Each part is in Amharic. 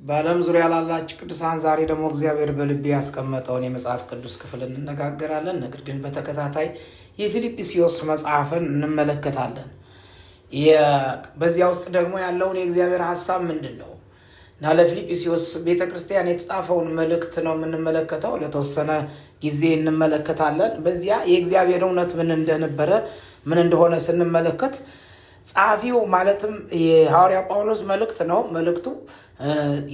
በዓለም ዙሪያ ላላችሁ ቅዱሳን ዛሬ ደግሞ እግዚአብሔር በልቤ ያስቀመጠውን የመጽሐፍ ቅዱስ ክፍል እንነጋገራለን። ነገር ግን በተከታታይ የፊልጵስዩስ መጽሐፍን እንመለከታለን። በዚያ ውስጥ ደግሞ ያለውን የእግዚአብሔር ሐሳብ ምንድነው እና ለፊልጵስዩስ ቤተክርስቲያን የተጻፈውን መልእክት ነው የምንመለከተው። ለተወሰነ ጊዜ እንመለከታለን። በዚያ የእግዚአብሔር እውነት ምን እንደነበረ ምን እንደሆነ ስንመለከት ጸሐፊው ማለትም የሐዋርያ ጳውሎስ መልእክት ነው መልእክቱ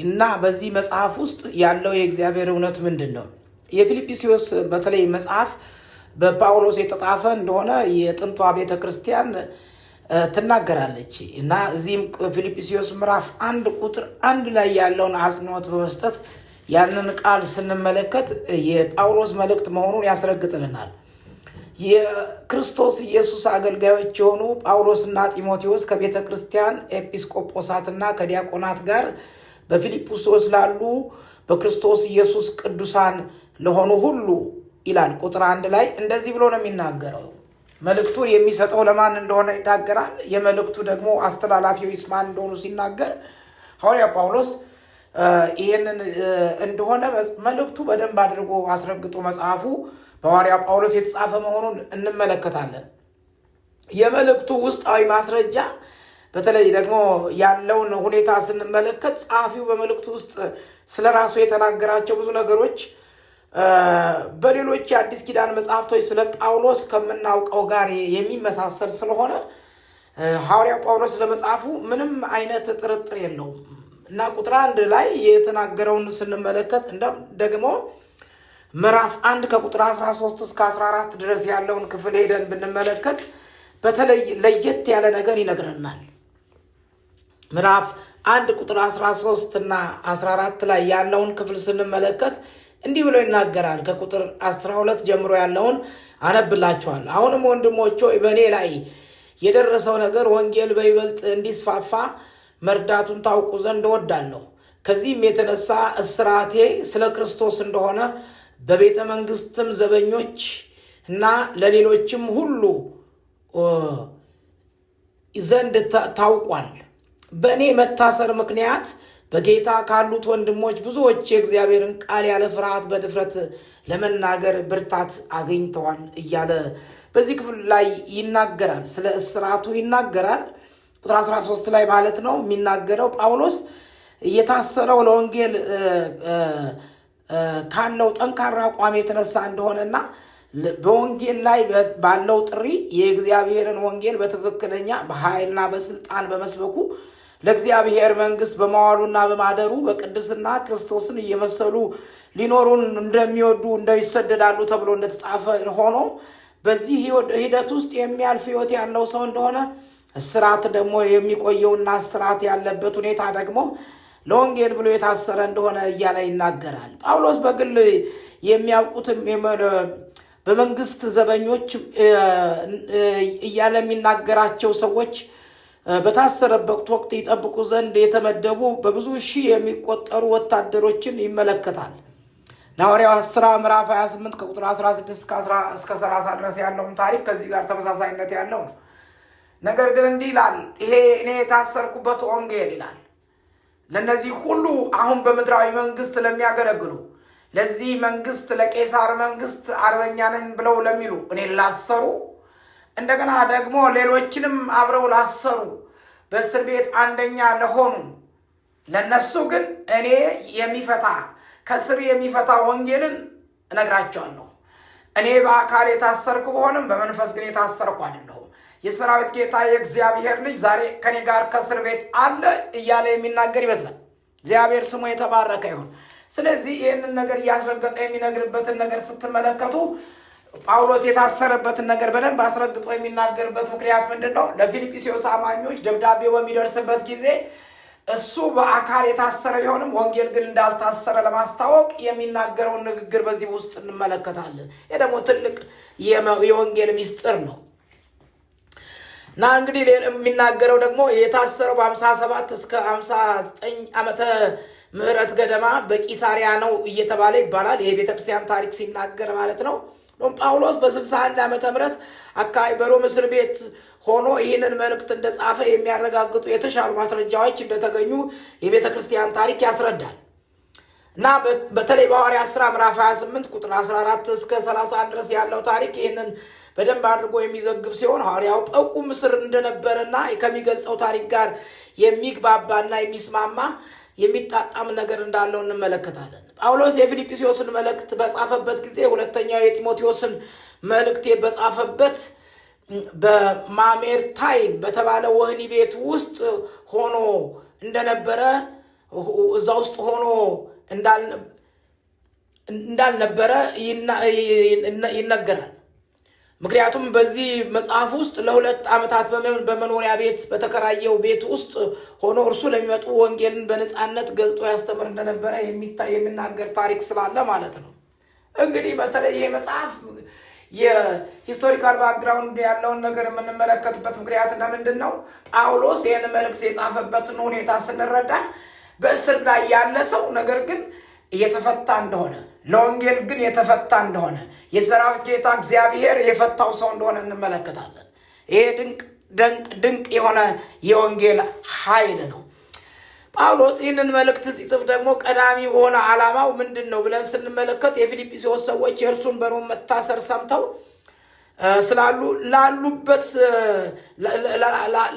እና በዚህ መጽሐፍ ውስጥ ያለው የእግዚአብሔር እውነት ምንድነው? የፊልጵስዩስ በተለይ መጽሐፍ በጳውሎስ የተጻፈ እንደሆነ የጥንቷ ቤተክርስቲያን ትናገራለች እና እዚህም ፊልጵስዩስ ምዕራፍ 1 ቁጥር 1 ላይ ያለውን አጽንዖት በመስጠት ያንን ቃል ስንመለከት የጳውሎስ መልእክት መሆኑን ያስረግጥልናል። የክርስቶስ ኢየሱስ አገልጋዮች የሆኑ ጳውሎስና ጢሞቴዎስ ከቤተ ክርስቲያን ኤጲስቆጶሳትና ከዲያቆናት ጋር በፊልጵስዩስ ላሉ በክርስቶስ ኢየሱስ ቅዱሳን ለሆኑ ሁሉ ይላል። ቁጥር 1 ላይ እንደዚህ ብሎ ነው የሚናገረው። መልእክቱን የሚሰጠው ለማን እንደሆነ ይናገራል። የመልእክቱ ደግሞ አስተላላፊዎች ማን እንደሆኑ ሲናገር ሐዋርያ ጳውሎስ ይህንን እንደሆነ መልእክቱ በደንብ አድርጎ አስረግጦ መጽሐፉ በሐዋርያ ጳውሎስ የተጻፈ መሆኑን እንመለከታለን። የመልእክቱ ውስጣዊ ማስረጃ በተለይ ደግሞ ያለውን ሁኔታ ስንመለከት ጸሐፊው በመልእክቱ ውስጥ ስለ ራሱ የተናገራቸው ብዙ ነገሮች በሌሎች የአዲስ ኪዳን መጽሐፍቶች ስለ ጳውሎስ ከምናውቀው ጋር የሚመሳሰል ስለሆነ ሐዋርያ ጳውሎስ ለመጽሐፉ ምንም አይነት ጥርጥር የለውም እና ቁጥር 1 ላይ የተናገረውን ስንመለከት ደግሞ ምዕራፍ 1 ከቁጥር 13 እስከ 14 ድረስ ያለውን ክፍል ሄደን ብንመለከት በተለይ ለየት ያለ ነገር ይነግረናል። ምዕራፍ 1 ቁጥር 13 እና 14 ላይ ያለውን ክፍል ስንመለከት እንዲህ ብሎ ይናገራል። ከቁጥር 12 ጀምሮ ያለውን አነብላችኋል። አሁንም ወንድሞች ሆይ በእኔ ላይ የደረሰው ነገር ወንጌል በይበልጥ እንዲስፋፋ መርዳቱን ታውቁ ዘንድ እወዳለሁ። ከዚህም የተነሳ እስራቴ ስለ ክርስቶስ እንደሆነ በቤተ መንግስትም ዘበኞች እና ለሌሎችም ሁሉ ዘንድ ታውቋል። በእኔ መታሰር ምክንያት በጌታ ካሉት ወንድሞች ብዙዎች የእግዚአብሔርን ቃል ያለ ፍርሃት በድፍረት ለመናገር ብርታት አግኝተዋል እያለ በዚህ ክፍል ላይ ይናገራል። ስለ እስራቱ ይናገራል። ቁጥር 13 ላይ ማለት ነው የሚናገረው ጳውሎስ የታሰረው ለወንጌል ካለው ጠንካራ አቋም የተነሳ እንደሆነና በወንጌል ላይ ባለው ጥሪ የእግዚአብሔርን ወንጌል በትክክለኛ በኃይልና በስልጣን በመስበኩ ለእግዚአብሔር መንግስት በመዋሉና በማደሩ በቅድስና ክርስቶስን እየመሰሉ ሊኖሩን እንደሚወዱ እንደሚሰደዳሉ ተብሎ እንደተጻፈ ሆኖ በዚህ ሂደት ውስጥ የሚያልፍ ህይወት ያለው ሰው እንደሆነ እስራት ደግሞ የሚቆየውና እስራት ያለበት ሁኔታ ደግሞ ለወንጌል ብሎ የታሰረ እንደሆነ እያለ ይናገራል። ጳውሎስ በግል የሚያውቁትም በመንግስት ዘበኞች እያለ የሚናገራቸው ሰዎች በታሰረበት ወቅት ይጠብቁ ዘንድ የተመደቡ በብዙ ሺህ የሚቆጠሩ ወታደሮችን ይመለከታል። ሐዋርያው ሥራ ምዕራፍ 28 ከቁጥር 16 እስከ 30 ድረስ ያለውን ታሪክ ከዚህ ጋር ተመሳሳይነት ያለው ነው። ነገር ግን እንዲህ ይላል፣ ይሄ እኔ የታሰርኩበት ወንጌል ይላል ለነዚህ ሁሉ አሁን በምድራዊ መንግስት ለሚያገለግሉ ለዚህ መንግስት ለቄሳር መንግስት አርበኛ ነኝ ብለው ለሚሉ እኔ ላሰሩ እንደገና ደግሞ ሌሎችንም አብረው ላሰሩ በእስር ቤት አንደኛ ለሆኑ ለነሱ ግን እኔ ከስር የሚፈታ ወንጌልን እነግራቸዋለሁ። እኔ በአካል የታሰርኩ ብሆንም በመንፈስ ግን የታሰርኩ አይደለሁም። የሰራዊት ጌታ የእግዚአብሔር ልጅ ዛሬ ከኔ ጋር ከእስር ቤት አለ እያለ የሚናገር ይመስላል። እግዚአብሔር ስሙ የተባረከ ይሁን። ስለዚህ ይህንን ነገር እያስረገጠ የሚነግርበትን ነገር ስትመለከቱ ጳውሎስ የታሰረበትን ነገር በደንብ አስረግጦ የሚናገርበት ምክንያት ምንድን ነው? ለፊልጵስዩስ አማኞች ደብዳቤው በሚደርስበት ጊዜ እሱ በአካል የታሰረ ቢሆንም ወንጌል ግን እንዳልታሰረ ለማስታወቅ የሚናገረውን ንግግር በዚህ ውስጥ እንመለከታለን። ይህ ደግሞ ትልቅ የወንጌል ሚስጥር ነው እና እንግዲህ የሚናገረው ደግሞ የታሰረው በ57 እስከ 59 ዓመተ ምህረት ገደማ በቂሳሪያ ነው እየተባለ ይባላል። ይሄ ቤተክርስቲያን ታሪክ ሲናገር ማለት ነው። ጳውሎስ በ61 ዓመተ ምህረት አካባቢ በሮም እስር ቤት ሆኖ ይህንን መልእክት እንደጻፈ የሚያረጋግጡ የተሻሉ ማስረጃዎች እንደተገኙ የቤተ ክርስቲያን ታሪክ ያስረዳል እና በተለይ በሐዋርያት ሥራ ምዕራፍ 28 ቁጥር 14 እስከ 31 ድረስ ያለው ታሪክ ይህንን በደንብ አድርጎ የሚዘግብ ሲሆን ሐዋርያው ጳውቁም እስር እንደነበረና ከሚገልጸው ታሪክ ጋር የሚግባባና የሚስማማ የሚጣጣም ነገር እንዳለው እንመለከታለን። ጳውሎስ የፊልጵስዩስን መልእክት በጻፈበት ጊዜ ሁለተኛው የጢሞቴዎስን መልእክት በጻፈበት በማሜርታይን በተባለ ወህኒ ቤት ውስጥ ሆኖ እንደነበረ እዛ ውስጥ ሆኖ እንዳልነበረ ይነገራል። ምክንያቱም በዚህ መጽሐፍ ውስጥ ለ2 ዓመታት በመኖሪያ ቤት በተከራየው ቤት ውስጥ ሆኖ እርሱ ለሚመጡ ወንጌልን በነፃነት ገልጦ ያስተምር እንደነበረ የሚናገር ታሪክ ስላለ ማለት ነው። እንግዲህ በተለይ ይሄ መጽሐፍ የሂስቶሪካል ባክግራውንድ ያለውን ነገር የምንመለከትበት ምክንያት ለምንድን ነው? ጳውሎስ ይህን መልእክት የጻፈበትን ሁኔታ ስንረዳ በእስር ላይ ያለ ሰው ነገር ግን እየተፈታ እንደሆነ ለወንጌል ግን የተፈታ እንደሆነ የሰራዊት ጌታ እግዚአብሔር የፈታው ሰው እንደሆነ እንመለከታለን። ይሄ ድንቅ የሆነ የወንጌል ኃይል ነው። ጳውሎስ ይህንን መልእክት ሲጽፍ ደግሞ ቀዳሚ በሆነ ዓላማው ምንድን ነው ብለን ስንመለከት የፊልጵስዩስ ሰዎች የእርሱን በሮም መታሰር ሰምተው ላሉበት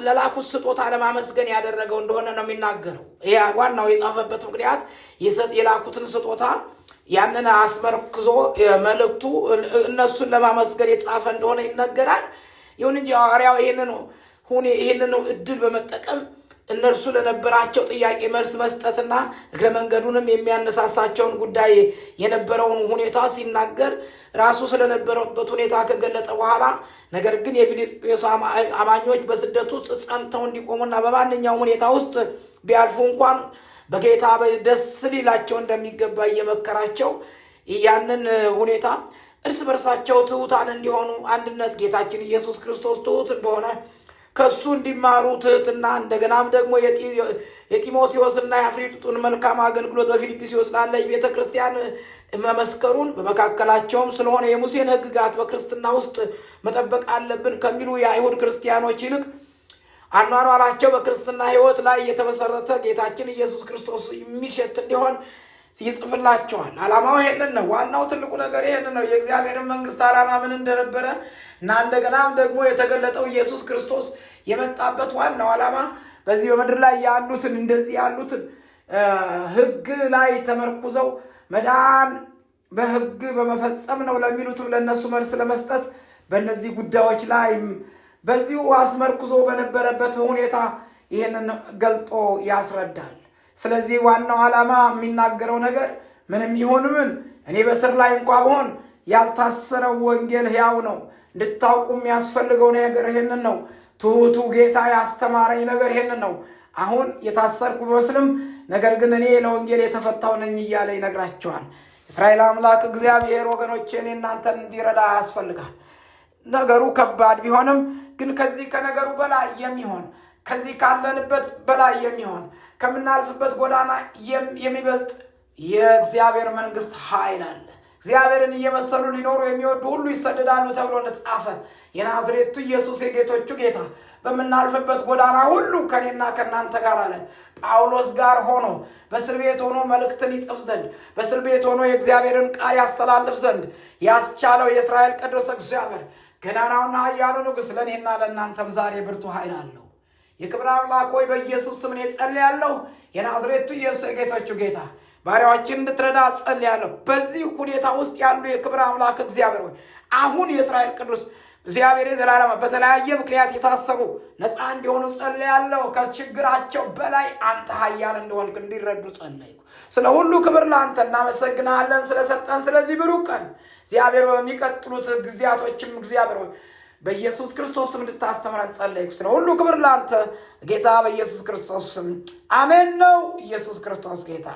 ለላኩት ስጦታ ለማመስገን ያደረገው እንደሆነ ነው የሚናገረው። ይሄ ዋናው የጻፈበት ምክንያት የላኩትን ስጦታ ያንን አስመርክዞ መልእክቱ እነሱን ለማመስገን የተጻፈ እንደሆነ ይነገራል። ይሁን እንጂ ሐዋርያው ይህንን እድል በመጠቀም እነርሱ ለነበራቸው ጥያቄ መልስ መስጠትና እግረ መንገዱንም የሚያነሳሳቸውን ጉዳይ የነበረውን ሁኔታ ሲናገር ራሱ ስለነበረበት ሁኔታ ከገለጠ በኋላ ነገር ግን የፊልጵስዩስ አማኞች በስደት ውስጥ ጸንተው እንዲቆሙና በማንኛውም ሁኔታ ውስጥ ቢያልፉ እንኳን በጌታ ደስ ሊላቸው እንደሚገባ እየመከራቸው ያንን ሁኔታ እርስ በርሳቸው ትሑታን እንዲሆኑ አንድነት ጌታችን ኢየሱስ ክርስቶስ ትሑት እንደሆነ ከሱ እንዲማሩ ትሕትና እንደገናም ደግሞ የጢሞቴዎስና የአፍሪጡን መልካም አገልግሎት በፊልጵስዩስ ላለች ቤተ ክርስቲያን መመስከሩን በመካከላቸውም ስለሆነ የሙሴን ሕግጋት በክርስትና ውስጥ መጠበቅ አለብን ከሚሉ የአይሁድ ክርስቲያኖች ይልቅ አኗኗራቸው በክርስትና ሕይወት ላይ የተመሰረተ ጌታችን ኢየሱስ ክርስቶስ የሚሸት እንዲሆን ይጽፍላቸዋል። ዓላማው ይሄንን ነው። ዋናው ትልቁ ነገር ይሄንን ነው። የእግዚአብሔርን መንግስት ዓላማ ምን እንደነበረ እና እንደገናም ደግሞ የተገለጠው ኢየሱስ ክርስቶስ የመጣበት ዋናው ዓላማ በዚህ በምድር ላይ ያሉትን እንደዚህ ያሉትን ሕግ ላይ ተመርኩዘው መዳን በሕግ በመፈጸም ነው ለሚሉትም ለእነሱ መልስ ለመስጠት በእነዚህ ጉዳዮች ላይ በዚሁ አስመርኩዞ በነበረበት ሁኔታ ይህንን ገልጦ ያስረዳል። ስለዚህ ዋናው ዓላማ የሚናገረው ነገር ምንም ይሁን ምን እኔ በስር ላይ እንኳ ብሆን ያልታሰረው ወንጌል ሕያው ነው። እንድታውቁ የሚያስፈልገው ነገር ይሄንን ነው። ትሑቱ ጌታ ያስተማረኝ ነገር ይሄንን ነው። አሁን የታሰርኩ ቢመስልም ነገር ግን እኔ ለወንጌል የተፈታው ነኝ እያለ ይነግራቸዋል። እስራኤል አምላክ እግዚአብሔር ወገኖቼን እናንተን እንዲረዳ ያስፈልጋል። ነገሩ ከባድ ቢሆንም ግን ከዚህ ከነገሩ በላይ የሚሆን ከዚህ ካለንበት በላይ የሚሆን ከምናልፍበት ጎዳና የሚበልጥ የእግዚአብሔር መንግስት ኃይል አለ። እግዚአብሔርን እየመሰሉ ሊኖሩ የሚወዱ ሁሉ ይሰደዳሉ ተብሎ እንደተጻፈ የናዝሬቱ ኢየሱስ የጌቶቹ ጌታ በምናልፍበት ጎዳና ሁሉ ከኔና ከእናንተ ጋር አለ። ጳውሎስ ጋር ሆኖ በእስር ቤት ሆኖ መልእክትን ይጽፍ ዘንድ በእስር ቤት ሆኖ የእግዚአብሔርን ቃል ያስተላልፍ ዘንድ ያስቻለው የእስራኤል ቅዱስ እግዚአብሔር ገናናውና ኃያሉ ንጉሥ ለእኔና ለእናንተም ዛሬ ብርቱ ኃይል አለው። የክብር አምላክ ሆይ በኢየሱስ ስም እኔ ጸልያለሁ። የናዝሬቱ ኢየሱስ የጌቶቹ ጌታ ባሪያዎችን እንድትረዳ ጸልያለሁ። በዚህ ሁኔታ ውስጥ ያሉ የክብር አምላክ እግዚአብሔር ሆይ አሁን የእስራኤል ቅዱስ እግዚአብሔር የዘላለም በተለያየ ምክንያት የታሰሩ ነፃ እንዲሆኑ ጸልያለሁ። ከችግራቸው በላይ አንተ ኃያል እንደሆንክ እንዲረዱ ጸለይኩ። ስለ ሁሉ ክብር ለአንተ እናመሰግናለን ስለሰጠን ስለዚህ ብሩክ ቀን እግዚአብሔር በሚቀጥሉት ጊዜያቶችም እግዚአብሔር ሆይ በኢየሱስ ክርስቶስ ስም እንድታስተምረን ጸለይኩ። ስለ ሁሉ ክብር ለአንተ ጌታ በኢየሱስ ክርስቶስ ስም አሜን ነው። ኢየሱስ ክርስቶስ ጌታ